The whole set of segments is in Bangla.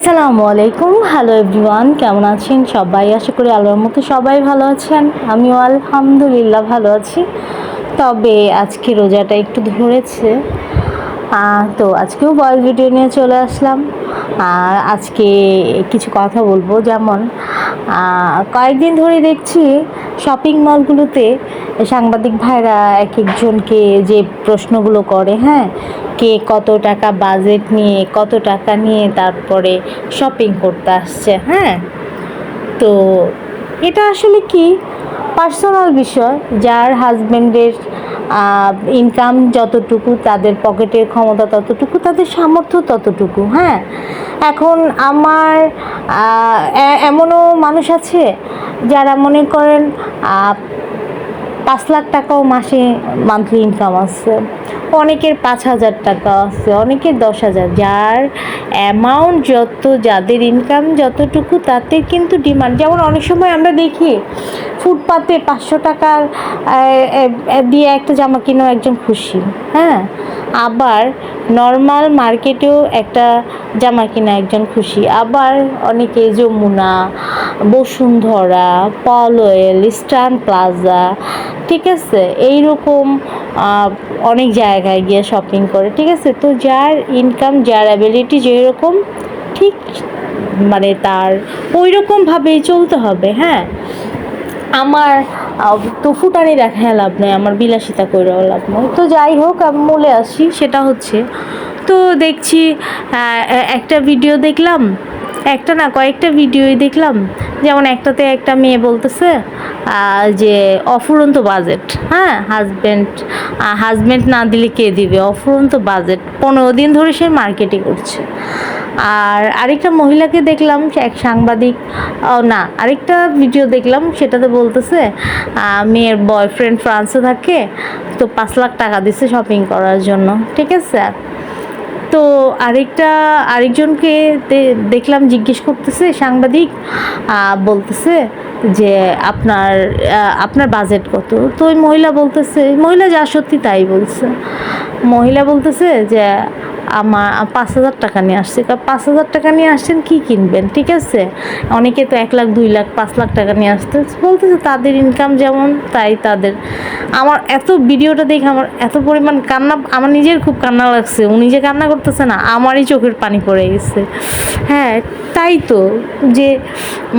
আসসালামু আলাইকুম। হ্যালো এভরিওয়ান, কেমন আছেন সবাই? আশা করি আল্লাহর মতো সবাই ভালো আছেন। আমিও আলহামদুলিল্লাহ ভালো আছি। তবে আজকে রোজাটা একটু ধরেছে, তো আজকেও ভয়েস ভিডিও নিয়ে চলে আসলাম। আর আজকে কিছু কথা বলবো, যেমন কয়েকদিন ধরে দেখছি শপিং মলগুলোতে সাংবাদিক ভাইরা এক একজনকে যে প্রশ্নগুলো করে, হ্যাঁ, কে কত টাকা বাজেট নিয়ে, কত টাকা নিয়ে তারপরে শপিং করতে আসছে, হ্যাঁ। তো এটা আসলে কি পার্সোনাল বিষয়, যার হাজব্যান্ডের ইনকাম যতটুকু, তাদের পকেটের ক্ষমতা ততটুকু, তাদের সামর্থ্য ততটুকু, হ্যাঁ। এখন আমার এমনও মানুষ আছে যারা মনে করেন 5 লাখ টাকাও মাসে মান্থলি ইনকাম আছে, অনেকের 5,000 টাকা আছে, অনেকের 10,000। যার অ্যামাউন্ট যত, যাদের ইনকাম যতটুকু, তাদের কিন্তু ডিমান্ড। যেমন অনেক সময় আমরা দেখি ফুটপাতে 500 টাকার দিয়ে একটা জামা কিনেও একজন খুশি, হ্যাঁ। আবার নর্মাল মার্কেটেও একটা জামা কিনা একজন খুশি। আবার অনেকে যমুনা, বসুন্ধরা, পলওয়েল, ইস্টার্ন প্লাজা, ঠিক আছে, এইরকম অনেক জায়গায় গিয়ে শপিং করে, ঠিক আছে। তো যার ইনকাম, যার অ্যাবিলিটি যেরকম, ঠিক মানে তার ওই রকমভাবেই চলতে হবে, হ্যাঁ। আমার তো ফুটানি দেখায় লাভ নেই, আমার বিলাসিতা করেও লাভ নেই। তো যাই হোক, আমি মূলে আসি, সেটা হচ্ছে, তো দেখছি একটা ভিডিও দেখলাম, একটা না কয়েকটা ভিডিওই দেখলাম। যেমন একটাতে একটা মেয়ে বলতেছে যে অফুরন্ত বাজেট, হ্যাঁ, হাজব্যান্ড না দিলে কে দিবে, অফুরন্ত বাজেট, 15 দিন ধরে সে মার্কেটিং করছে। আর আরেকটা মহিলাকে দেখলাম, এক সাংবাদিক, না, আরেকটা ভিডিও দেখলাম, সেটাতে বলতেছে মেয়ের বয়ফ্রেন্ড ফ্রান্সে থাকে, তো 5 লাখ টাকা দিচ্ছে শপিং করার জন্য, ঠিক আছে। তো আরেকজনকে দেখলাম জিজ্ঞেস করতেছে সাংবাদিক, বলতেছে যে আপনার বাজেট কত। তো ওই মহিলা যা সত্যি তাই বলছে। মহিলা বলতেছে যে আমার 5,000 টাকা নিয়ে আসছে। 5,000 টাকা নিয়ে আসছেন, কি কিনবেন, ঠিক আছে। অনেকে তো 1 লাখ, 2 লাখ, 5 লাখ টাকা নিয়ে আসতে বলতেছে, তাদের ইনকাম যেমন তাই তাদের। আমার এত ভিডিওটা দেখে আমার এত পরিমাণ কান্না, আমার নিজের খুব কান্না লাগছে। উনি যে কান্না করতেছে না, আমারই চোখের পানি পড়ে গেছে, হ্যাঁ। তাই তো, যে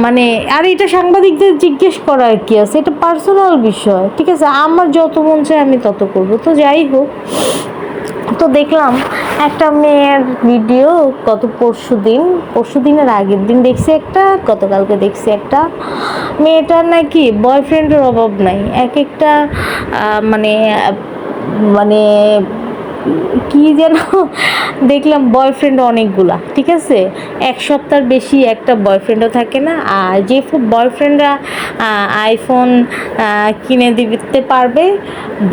মানে, আর এটা সাংবাদিকদের জিজ্ঞেস করার কি আছে, এটা পার্সোনাল বিষয়, ঠিক আছে। আমার যত মন চায় আমি তত করবো। তো যাই হোক, তো দেখলাম একটা মেয়ের ভিডিও, পরশু দিনের আগের দিন দেখছি একটা, গতকালকে দেখছি একটা। মেয়েটার নাকি বয়ফ্রেন্ডের অভাব নাই, এক একটা মানে মানে কি যেন দেখলাম, বয়ফ্রেন্ড অনেকগুলা, ঠিক আছে। এক সপ্তাহের বেশি একটা বয়ফ্রেন্ডও থাকে না। আর যে বয়ফ্রেন্ডরা আইফোন কিনে দিতে পারবে,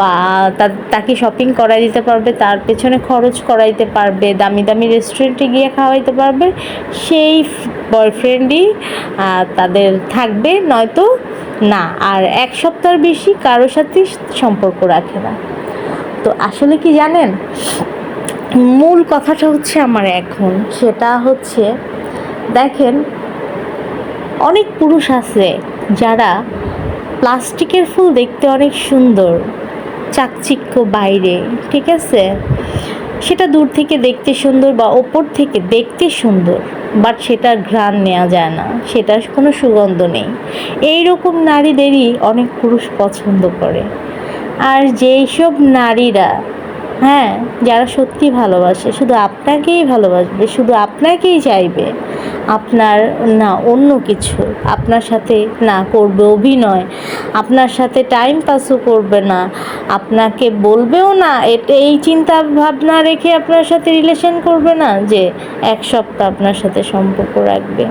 বা তাকে শপিং করাই দিতে পারবে, তার পেছনে খরচ করাইতে পারবে, দামি দামি রেস্টুরেন্টে গিয়ে খাওয়াইতে পারবে, সেই বয়ফ্রেন্ডই তাদের থাকবে, নয়তো না। আর এক সপ্তাহের বেশি কারোর সাথে সম্পর্ক রাখে না। তো আসলে কি জানেন, মূল কথাটা হচ্ছে আমার এখন, সেটা হচ্ছে, দেখেন, অনেক পুরুষ আছে যারা প্লাস্টিকের ফুল দেখতে অনেক সুন্দর, চাকচিক্য বাইরে, ঠিক আছে, সেটা দূর থেকে দেখতে সুন্দর বা ওপর থেকে দেখতে সুন্দর, বাট সেটার ঘ্রাণ নেওয়া যায় না, সেটার কোনো সুগন্ধ নেই। এই রকম নারীদেরই অনেক পুরুষ পছন্দ করে। আর যেই সব নারীরা, হ্যাঁ, যারা সত্যি ভালোবাসে, শুধু আপনাকেই ভালোবাসবে, শুধু আপনাকেই চাইবে, আপনার না অন্য কিছু, আপনার সাথে না করবে অভিনয়, আপনার সাথে টাইম পাসও করবে না, আপনাকে বলবেও না, এই চিন্তা ভাবনা রেখে আপনার সাথে রিলেশন করবে না যে 1 সপ্তাহ আপনার সাথে সম্পর্ক রাখবে।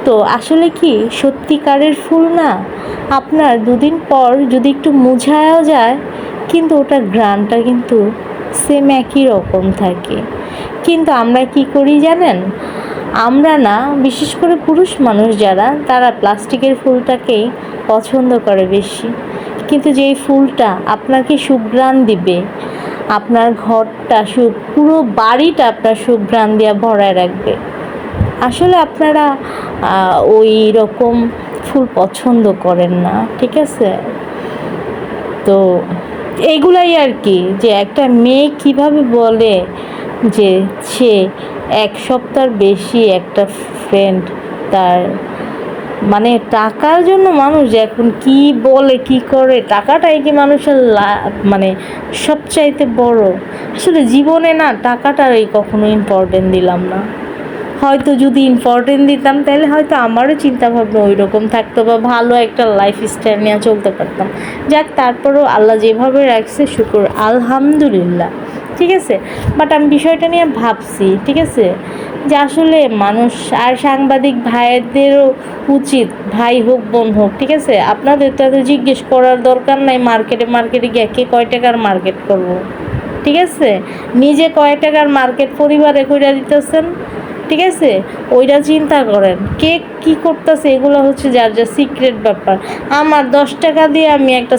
তো আসলে কি সত্যিকারের ফুল না, আপনার 2 দিন পর যদি একটু মুরঝায়ও যায়, কিন্তু ওটার ঘ্রাণটা কিন্তু সেম একই রকম থাকে। কিন্তু আমরা কি করি জানেন, আমরা না, বিশেষ করে পুরুষ মানুষ যারা, তারা প্লাস্টিকের ফুলটাকেই পছন্দ করে বেশি। কিন্তু যেই ফুলটা আপনাকে সুঘ্রাণ দিবে, আপনার ঘরটা পুরো বাড়িটা আপনার সুঘ্রাণ দিয়ে ভরায় রাখবে, আসলে আপনারা ওই রকম ফুল পছন্দ করেন না, ঠিক আছে? তো এইগুলাই আর কি, যে একটা মেয়ে কিভাবে বলে যে সে এক সপ্তাহ বেশি একটা ফ্রেন্ড তার, মানে টাকার জন্য মানুষ এখন কি বলে কি করে, টাকাটাই কি মানুষের মানে সবচাইতে বড়? আসলে জীবনে না টাকাটারই কখনো ইম্পর্টেন্ট দিলাম না। হয়তো যদি ইম্পর্টেন্ট দিতাম তাহলে হয়তো আমারও চিন্তাভাবনা ওই রকম থাকতো, বা ভালো একটা লাইফস্টাইল নিয়ে চলতে পারতাম। যাক, তারপরেও আল্লাহ যেভাবে রাখছে শুকর আলহামদুলিল্লাহ, ঠিক আছে? বাট আমি বিষয়টা নিয়ে ভাবছি, ঠিক আছে, যে আসলে মানুষ আর সাংবাদিক ভাইদেরও উচিত, ভাই হোক বোন হোক, ঠিক আছে, আপনাদের তো এত জিজ্ঞেস করার দরকার নাই মার্কেটে মার্কেটে গিয়ে কে কয় টাকার মার্কেট করবো, ঠিক আছে? নিজে কয় টাকার মার্কেট পরিবারে কইরা দিতেছেন, ঠিক আছে? ওইটা চিন্তা করেন, কে কি করতেছে এগুলো হচ্ছে যার যা সিক্রেট ব্যাপার। আমার 10 টাকা দিয়ে আমি একটা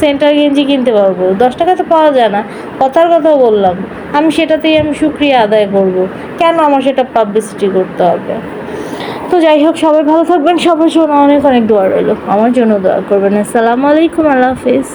সেন্টার গেঞ্জি কিনতে পারবো, 10 টাকা তো পাওয়া যায় না, কথার কথা বললাম, আমি সেটাতেই আমি শুক্রিয়া আদায় করব। কেন আমার সেটা পাবলিসিটি করতে হবে? তো যাই হোক, সবাই ভালো থাকবেন, সবার জন্য অনেক অনেক দোয়া রইল, আমার জন্য দোয়া করবেন। আসসালামু আলাইকুম, আল্লাহ হাফিজ।